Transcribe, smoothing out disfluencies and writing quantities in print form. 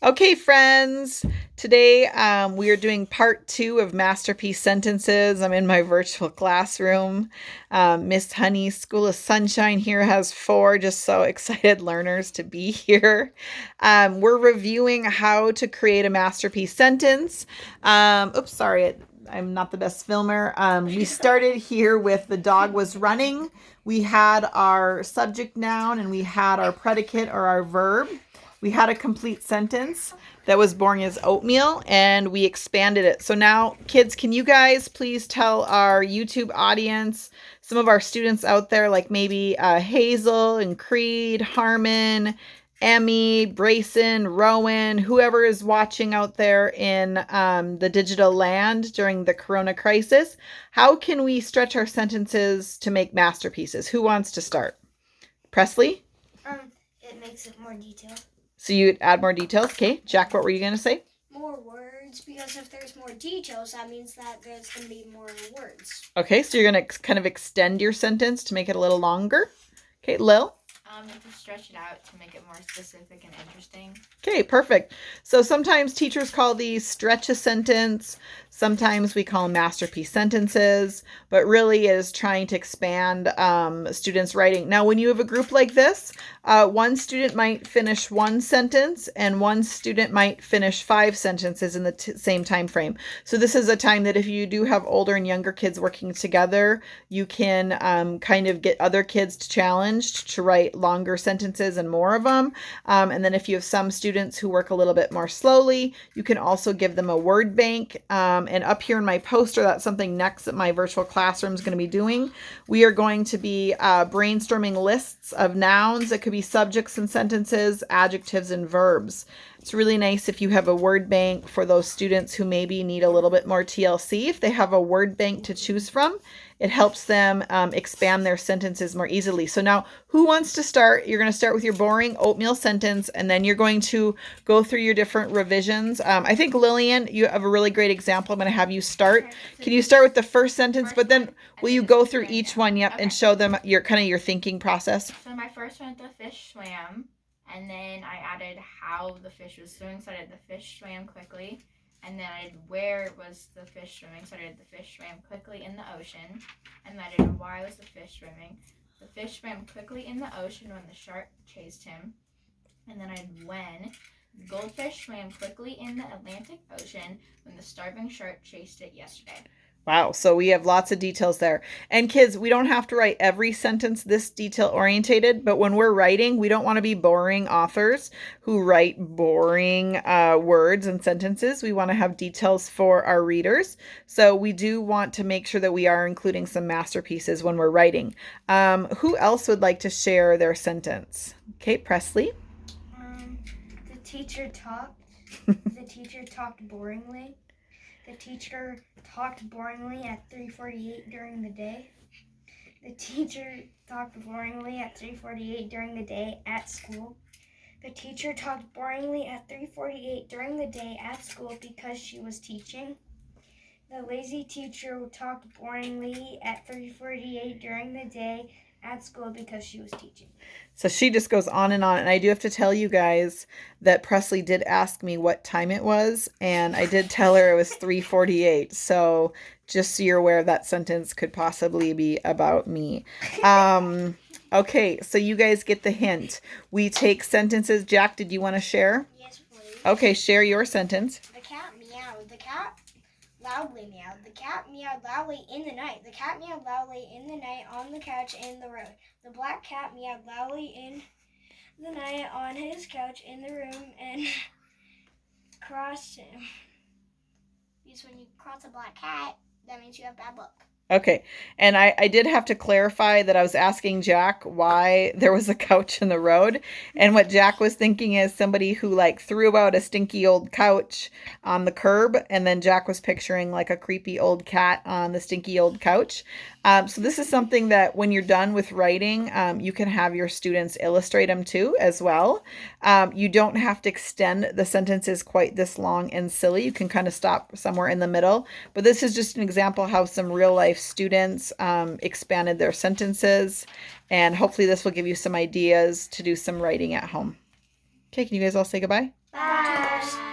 Okay, friends, today we are doing part 2 of Masterpiece Sentences. I'm in my virtual classroom. Miss Honey School of Sunshine here has 4 just so excited learners to be here. We're reviewing how to create a masterpiece sentence. Oops, sorry, I'm not the best filmer. We started here with the dog was running. We had our subject noun and we had our predicate or our verb. We had a complete sentence that was boring as oatmeal and we expanded it. So now, kids, can you guys please tell our YouTube audience, some of our students out there, like maybe Hazel and Creed, Harmon, Emmy, Brayson, Rowan, whoever is watching out there in the digital land during the Corona crisis, how can we stretch our sentences to make masterpieces? Who wants to start? Presley? It makes it more detailed. So you add more details. Okay, Jack, what were you going to say? More words, because if there's more details, that means that there's going to be more words. Okay, so you're going to kind of extend your sentence to make it a little longer. Okay, Lil? To stretch it out to make it more specific and interesting. Okay, perfect. So sometimes teachers call these stretch a sentence. Sometimes we call them masterpiece sentences, but really it is trying to expand students' writing. Now, when you have a group like this, one student might finish one sentence and one student might finish 5 sentences in the same time frame. So this is a time that if you do have older and younger kids working together, you can kind of get other kids challenged to write longer sentences and more of them. And then if you have some students who work a little bit more slowly, you can also give them a word bank. And up here in my poster, that's something next that my virtual classroom is going to be doing. We are going to be brainstorming lists of nouns that could be subjects and sentences, adjectives and verbs. It's really nice if you have a word bank for those students who maybe need a little bit more TLC. If they have a word bank to choose from, it helps them expand their sentences more easily. So now, who wants to start? You're going to start with your boring oatmeal sentence, and then you're going to go through your different revisions. I think, Lillian, you have a really great example. I'm going to have you start. Can you start with the first sentence, but then will you go through each one, yep, and show them your kind of your thinking process? So my first one, the fish swam, and then I added how the fish was swimming. So I did the fish swam quickly, and then I did where was the fish swimming. So I did the fish swam quickly in the ocean, and then I did why was the fish swimming. The fish swam quickly in the ocean when the shark chased him, and then I did when. The goldfish swam quickly in the Atlantic Ocean when the starving shark chased it yesterday. Wow, so we have lots of details there. And kids, we don't have to write every sentence this detail orientated, but when we're writing, we don't want to be boring authors who write boring words and sentences. We want to have details for our readers. So we do want to make sure that we are including some masterpieces when we're writing. Who else would like to share their sentence? Okay, Presley. The teacher talked. The teacher talked boringly. The teacher talked boringly at 3:48 during the day. The teacher talked boringly at 3:48 during the day at school. The teacher talked boringly at 3:48 during the day at school because she was teaching. The lazy teacher talked boringly at 3:48 during the day at school because she was teaching. So she just goes on. And I do have to tell you guys that Presley did ask me what time it was, and I did tell her it was 3:48. So just so you're aware, that sentence could possibly be about me. Okay, so you guys get the hint. We take sentences. Jack, did you want to share? Yes, please. Okay, share your sentence. The cat meowed. The cat loudly meowed. The cat meowed loudly in the night. The cat meowed loudly in the night on the couch in the road. The black cat meowed loudly in the night on his couch in the room and crossed him. Because when you cross a black cat, that means you have bad luck. Okay, and I did have to clarify that I was asking Jack why there was a couch in the road, and what Jack was thinking is somebody who like threw out a stinky old couch on the curb, and then Jack was picturing like a creepy old cat on the stinky old couch. So this is something that when you're done with writing, you can have your students illustrate them too as well. You don't have to extend the sentences quite this long and silly. You can kind of stop somewhere in the middle. But this is just an example how some real life students expanded their sentences. And hopefully this will give you some ideas to do some writing at home. Okay, can you guys all say goodbye? Bye.